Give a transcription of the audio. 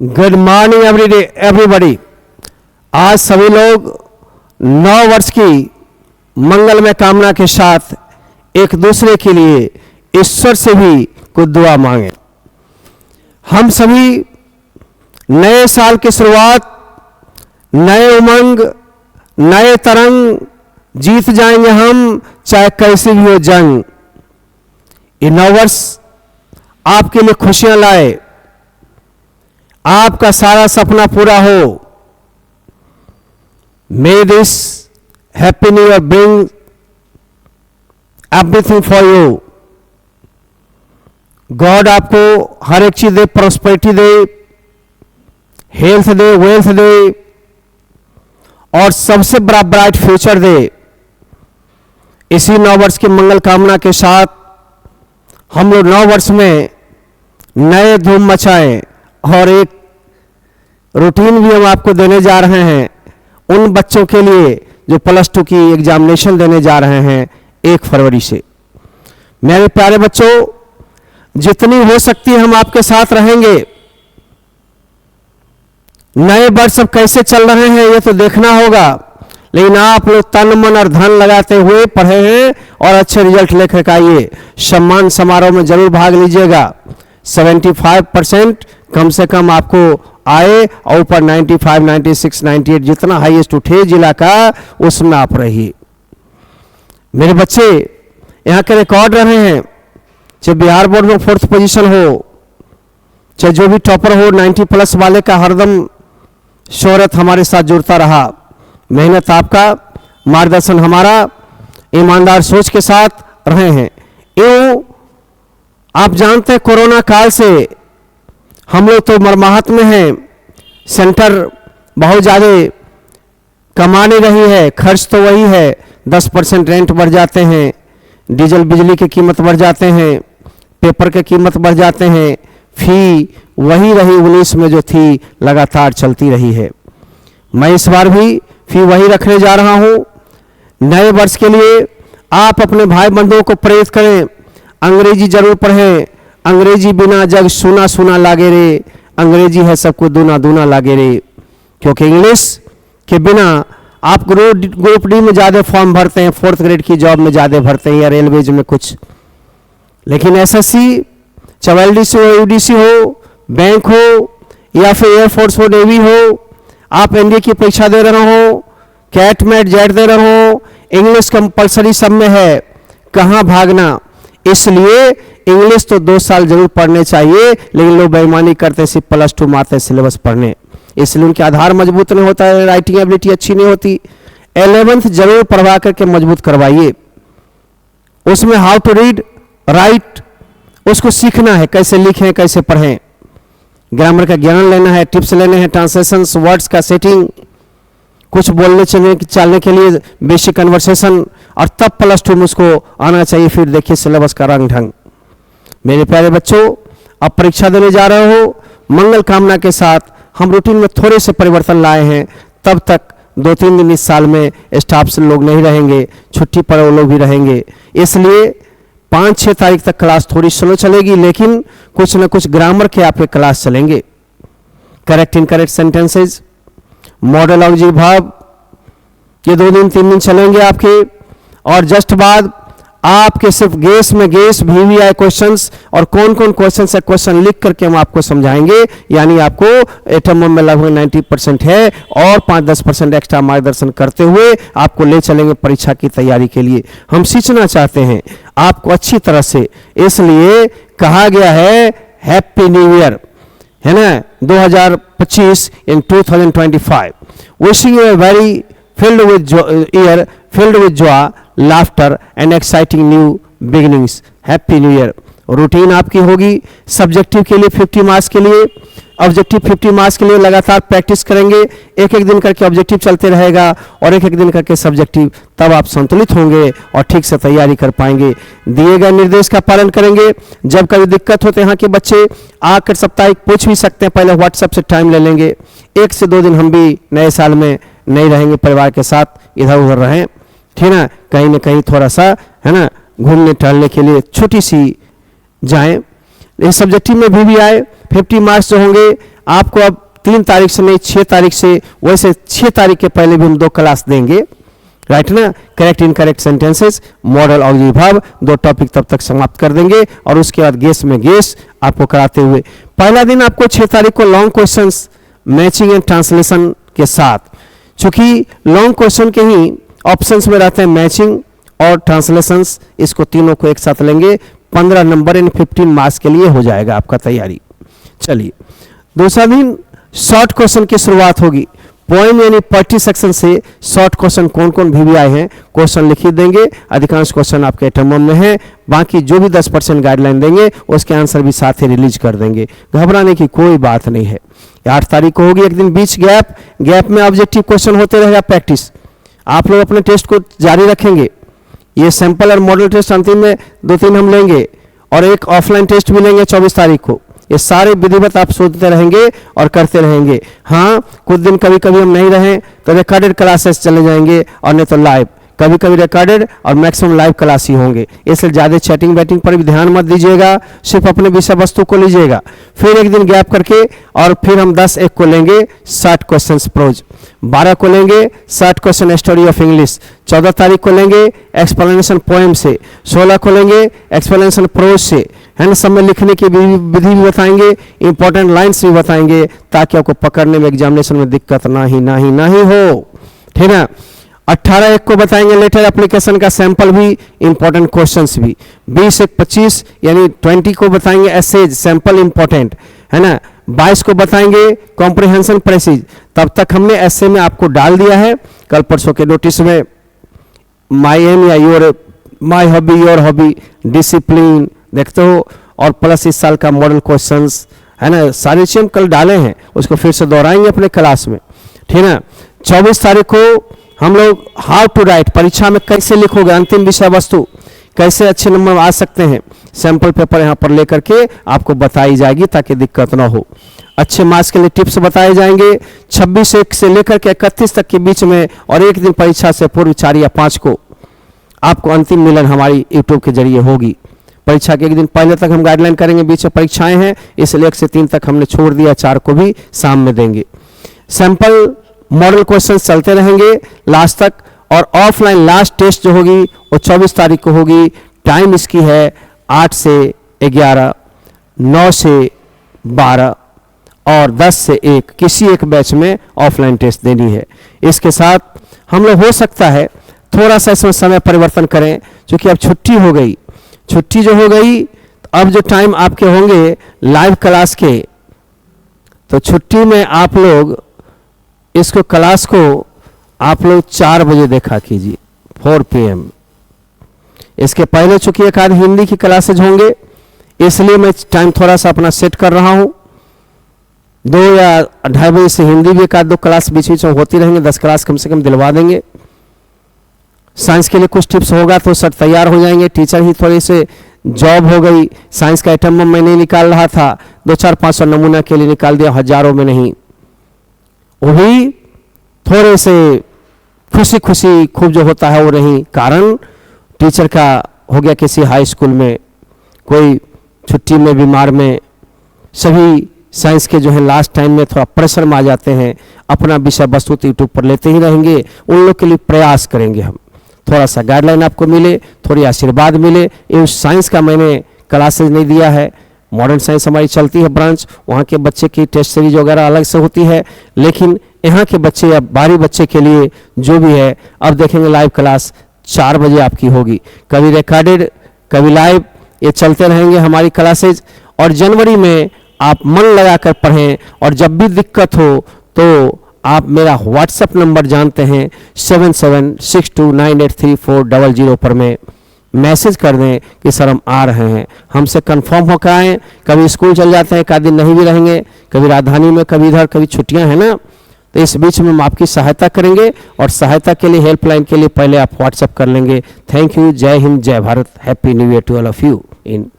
Good morning everybody. आज सभी लोग नव वर्ष की मंगलमय कामना के साथ एक दूसरे के लिए ईश्वर से भी कुछ दुआ मांगे। हम सभी नए साल की शुरुआत, नए उमंग, नए तरंग, जीत जाएंगे हम चाहे कैसी भी हो जंग। ये नव वर्ष आपके लिए खुशियां लाए, आपका सारा सपना पूरा हो। May this happy new year bring everything for you. God आपको हर एक चीज दे, प्रॉस्पेरिटी दे, हेल्थ दे, वेल्थ दे और सबसे बड़ा ब्राइट फ्यूचर दे। इसी नव वर्ष की मंगल कामना के साथ हम लोग नव वर्ष में नए धूम मचाएं और एक रूटीन भी हम आपको देने जा रहे हैं उन बच्चों के लिए जो +2 की एग्जामिनेशन देने जा रहे हैं 1 फरवरी से। मेरे प्यारे बच्चों, जितनी हो सकती है हम आपके साथ रहेंगे। नए वर्ष अब कैसे चल रहे हैं ये तो देखना होगा, लेकिन आप लोग तन मन और धन लगाते हुए पढ़े हैं और अच्छे रिजल्ट लेकर आइए। सम्मान समारोह में जरूर भाग लीजिएगा। 75% कम से कम आपको आए और ऊपर 95, 96, 98 जितना हाईएस्ट उठे जिला का उसमें आप रहिए। मेरे बच्चे यहाँ के रिकॉर्ड रहे हैं, चाहे बिहार बोर्ड में 4th पोजीशन हो, चाहे जो भी टॉपर हो, 90+ वाले का हरदम शोहरत हमारे साथ जुड़ता रहा। मेहनत आपका, मार्गदर्शन हमारा, ईमानदार सोच के साथ रहे हैं। यूं आप जानते हैं कोरोना काल से हम लोग तो मरमाहत में हैं। सेंटर बहुत ज़्यादा कमा नहीं रही है, खर्च तो वही है। 10% रेंट बढ़ जाते हैं, डीजल बिजली की कीमत बढ़ जाते हैं, पेपर की कीमत बढ़ जाते हैं, फी वही रही 19 में जो थी लगातार चलती रही है। मैं इस बार भी फी वही रखने जा रहा हूँ। नए वर्ष के लिए आप अपने भाई बंधुओं को प्रेरित करें, अंग्रेजी जरूर पढ़ें। अंग्रेजी बिना जग सुना सुना लागे रे, अंग्रेजी है सबको दूना दूना लागे रे। क्योंकि इंग्लिश के बिना आप ग्रुप डी में ज़्यादा फॉर्म भरते हैं, 4th ग्रेड की जॉब में ज़्यादा भरते हैं या रेलवेज में कुछ, लेकिन एसएससी चाहे LDC हो, UDC हो, बैंक हो या फिर एयरफोर्स हो, नेवी हो, आप NDA की परीक्षा दे रहे हो, कैट मैट जेट दे रहे हो, इंग्लिश कंपलसरी सब में है, कहाँ भागना। इसलिए इंग्लिश तो 2 साल जरूर पढ़ने चाहिए, लेकिन लोग बेईमानी करते सिर्फ +2 मारते सिलेबस पढ़ने, इसलिए उनके आधार मजबूत नहीं होता है, राइटिंग एबिलिटी अच्छी नहीं होती। 11th जरूर पढ़वा करके मजबूत करवाइए। उसमें हाउ टू रीड राइट उसको सीखना है, कैसे लिखें कैसे पढ़ें, ग्रामर का ज्ञान लेना है, टिप्स लेने हैं, ट्रांसलेशंस, वर्ड्स का सेटिंग, कुछ बोलने चलने के लिए बेसिक कन्वर्सेशन, और तब +2 में उसको आना चाहिए। फिर देखिए सिलेबस का रंग ढंग। मेरे प्यारे बच्चों, अब परीक्षा देने जा रहे हो, मंगल कामना के साथ हम रूटीन में थोड़े से परिवर्तन लाए हैं। तब तक 2-3 दिन इस साल में स्टाफ से लोग नहीं रहेंगे, छुट्टी पर वो लोग भी रहेंगे, इसलिए 5-6 तारीख तक क्लास थोड़ी स्लो चलेगी, लेकिन कुछ न कुछ ग्रामर के आपके क्लास चलेंगे। करेक्ट इनकरेक्ट सेंटेंसेज, मॉडलॉजी भाव, ये 2 दिन 3 दिन चलेंगे आपके। और जस्ट बाद आपके सिर्फ गेस में गेस VVI क्वेश्चंस और कौन कौन क्वेश्चन से क्वेश्चन लिख करके हम आपको समझाएंगे। यानी आपको एटम में लगभग 90% है और 5-10% एक्स्ट्रा मार्गदर्शन करते हुए आपको ले चलेंगे परीक्षा की तैयारी के लिए। हम सींचना चाहते हैं आपको अच्छी तरह से, इसलिए कहा गया है हैप्पी न्यू ईयर, है ना, 2025 इन 2025। Wishing U a very filled with year filled with joy, laughter and exciting new beginnings. Happy New Year। Routine आपकी होगी सब्जेक्टिव के लिए 50 मार्क्स के लिए, ऑब्जेक्टिव 50 मार्क्स के लिए लगातार प्रैक्टिस करेंगे। एक दिन करके ऑब्जेक्टिव चलते रहेगा और एक दिन करके सब्जेक्टिव, तब आप संतुलित होंगे और ठीक से तैयारी कर पाएंगे। दिए गए निर्देश का पालन करेंगे। जब कभी दिक्कत हो तो यहाँ के बच्चे आकर साप्ताहिक पूछ भी सकते हैं, पहले व्हाट्सएप से टाइम ले लेंगे। 1 से 2 दिन हम भी नए साल में नहीं रहेंगे, परिवार के साथ इधर उधर रहें, ठीक है ना, कहीं थोड़ा सा, है ना, घूमने टहलने के लिए छोटी सी जाएं। इस सब्जेक्टिव में भी आए 50 मार्क्स जो होंगे आपको अब 3 तारीख से नहीं 6 तारीख से, वैसे 6 तारीख के पहले भी हम 2 क्लास देंगे, राइट ना। Correct incorrect sentences, model auxiliary verb, 2 topic तब तक समाप्त कर देंगे और उसके बाद गेस में गेस आपको कराते हुए पहला दिन आपको 6 तारीख को long questions matching and translation के साथ, चूंकि लॉन्ग क्वेश्चन के ही ऑप्शंस में रहते हैं मैचिंग और ट्रांसलेशंस, इसको तीनों को एक साथ लेंगे, 15 नंबर इन 15 मार्क्स के लिए हो जाएगा आपका तैयारी। चलिए दूसरा दिन शॉर्ट क्वेश्चन की शुरुआत होगी। पोएम यानी पोएट्री सेक्शन से शॉर्ट क्वेश्चन कौन कौन भी आए हैं क्वेश्चन लिख देंगे, अधिकांश क्वेश्चन आपके एटम में है, बाकी जो भी 10% गाइडलाइन देंगे उसके आंसर भी साथ ही रिलीज कर देंगे, घबराने की कोई बात नहीं है। 8 तारीख को होगी एक दिन बीच गैप में ऑब्जेक्टिव क्वेश्चन होते रहेगा प्रैक्टिस, आप लोग अपने टेस्ट को जारी रखेंगे। ये सैंपल और मॉडल टेस्ट अंतिम में 2-3 हम लेंगे और एक ऑफलाइन टेस्ट भी लेंगे 24 तारीख को। ये सारे विधिवत आप सोचते रहेंगे और करते रहेंगे। हाँ, कुछ दिन कभी कभी हम नहीं रहें तो रिकॉर्डेड क्लासेस चले जाएंगे और नहीं तो लाइव, कभी कभी रिकॉर्डेड और मैक्सिमम लाइव क्लास ही होंगे, इसलिए ज़्यादा चैटिंग बैटिंग पर भी ध्यान मत दीजिएगा, सिर्फ अपने विषय वस्तु को लीजिएगा। फिर एक दिन गैप करके और फिर हम 10-1 को लेंगे 60 क्वेश्चन प्रोज, 12 को लेंगे 60 क्वेश्चन स्टोरी ऑफ इंग्लिश, 14 तारीख को लेंगे एक्सप्लेनेशन पोएम से, 16 को लेंगे एक्सप्लेनेशन प्रोज से, है ना। सब में लिखने की विधि भी बताएंगे, इंपॉर्टेंट लाइन्स भी बताएंगे ताकि आपको पकड़ने में एग्जामिनेशन में दिक्कत ना ही हो, ठीक है। 18-1 को बताएंगे लेटर एप्लीकेशन का सैंपल भी, इंपॉर्टेंट क्वेश्चंस भी। 20-1-25 यानी 20 को बताएंगे एसेज सैंपल इंपॉर्टेंट, है ना। 22 को बताएंगे कॉम्प्रिहेंशन प्रेसिज, तब तक हमने ऐसे में आपको डाल दिया है कल परसों के नोटिस में, माई एम या your my hobby your hobby, discipline देखते हो, और प्लस इस साल का मॉडल क्वेश्चंस, है ना। सारी चीज़ हम कल डाले हैं, उसको फिर से दोहराएंगे अपने क्लास में, ठीक है। 24 तारीख को हम लोग हाउ टू राइट, परीक्षा में कैसे लिखोगे, अंतिम विषय वस्तु कैसे अच्छे नंबर आ सकते हैं, सैंपल पेपर यहाँ पर लेकर के आपको बताई जाएगी ताकि दिक्कत ना हो। अच्छे मार्क्स के लिए टिप्स बताए जाएंगे 26-1 से लेकर के 31 तक के बीच में, और एक दिन परीक्षा से पूर्व 4 या 5 को आपको अंतिम मिलन हमारी यूट्यूब के जरिए होगी। परीक्षा के एक दिन पहले तक हम गाइडलाइन करेंगे, बीच में परीक्षाएं हैं इसलिए 1 से 3 तक हमने छोड़ दिया, 4 को भी शाम में देंगे। सैंपल मॉडल क्वेश्चन चलते रहेंगे लास्ट तक, और ऑफलाइन लास्ट टेस्ट जो होगी वो 24 तारीख को होगी। टाइम इसकी है 8 से 11, 9 से 12 और 10 से 1, किसी एक बैच में ऑफलाइन टेस्ट देनी है। इसके साथ हम लोग हो सकता है थोड़ा सा इसमें समय परिवर्तन करें, क्योंकि अब छुट्टी हो गई, छुट्टी जो हो गई अब जो टाइम आपके होंगे लाइव क्लास के, तो छुट्टी में आप लोग इसको क्लास को आप लोग 4 बजे देखा कीजिए, 4 PM। इसके पहले चूंकि एक आध हिंदी की क्लासेज होंगे इसलिए मैं टाइम थोड़ा सा अपना सेट कर रहा हूँ, 2 या 2:30 बजे से हिंदी भी एक आध 2 क्लास बीच बीच में होती रहेंगे, 10 क्लास कम से कम दिलवा देंगे। साइंस के लिए कुछ टिप्स होगा तो सर तैयार हो जाएंगे, टीचर ही थोड़े से जॉब हो गई, साइंस का आइटम मैं नहीं निकाल रहा था, 200-400 नमूना के लिए निकाल दिया, हजारों में नहीं, वो भी थोड़े से खुशी खुशी खूब जो होता है वो नहीं, कारण टीचर का हो गया किसी हाई स्कूल में, कोई छुट्टी में बीमार में, सभी साइंस के जो है लास्ट टाइम में थोड़ा प्रेशर में आ जाते हैं, अपना विषय वस्तु तो यूट्यूब पर लेते ही रहेंगे, उन लोग के लिए प्रयास करेंगे हम, थोड़ा सा गाइडलाइन आपको मिले, थोड़ी आशीर्वाद मिले। ये साइंस का मैंने क्लासेज नहीं दिया है, मॉडर्न साइंस हमारी चलती है ब्रांच, वहाँ के बच्चे की टेस्ट सीरीज वगैरह अलग से होती है, लेकिन यहाँ के बच्चे या बाहरी बच्चे के लिए जो भी है अब देखेंगे लाइव क्लास 4 बजे आपकी होगी, कभी रिकॉर्डेड कभी लाइव, ये चलते रहेंगे हमारी क्लासेज। और जनवरी में आप मन लगाकर पढ़ें, और जब भी दिक्कत हो तो आप मेरा व्हाट्सएप नंबर जानते हैं 7762983400 पर में मैसेज कर दें कि सर हम आ रहे हैं, हमसे कंफर्म होकर आएँ। कभी स्कूल चल जाते हैं, एक आध दिन नहीं भी रहेंगे, कभी राजधानी में, कभी इधर, कभी छुट्टियां हैं ना, तो इस बीच में हम आपकी सहायता करेंगे, और सहायता के लिए हेल्पलाइन के लिए पहले आप व्हाट्सएप कर लेंगे। Thank you, Jai Hind, Jai Bharat, happy new year to all of you in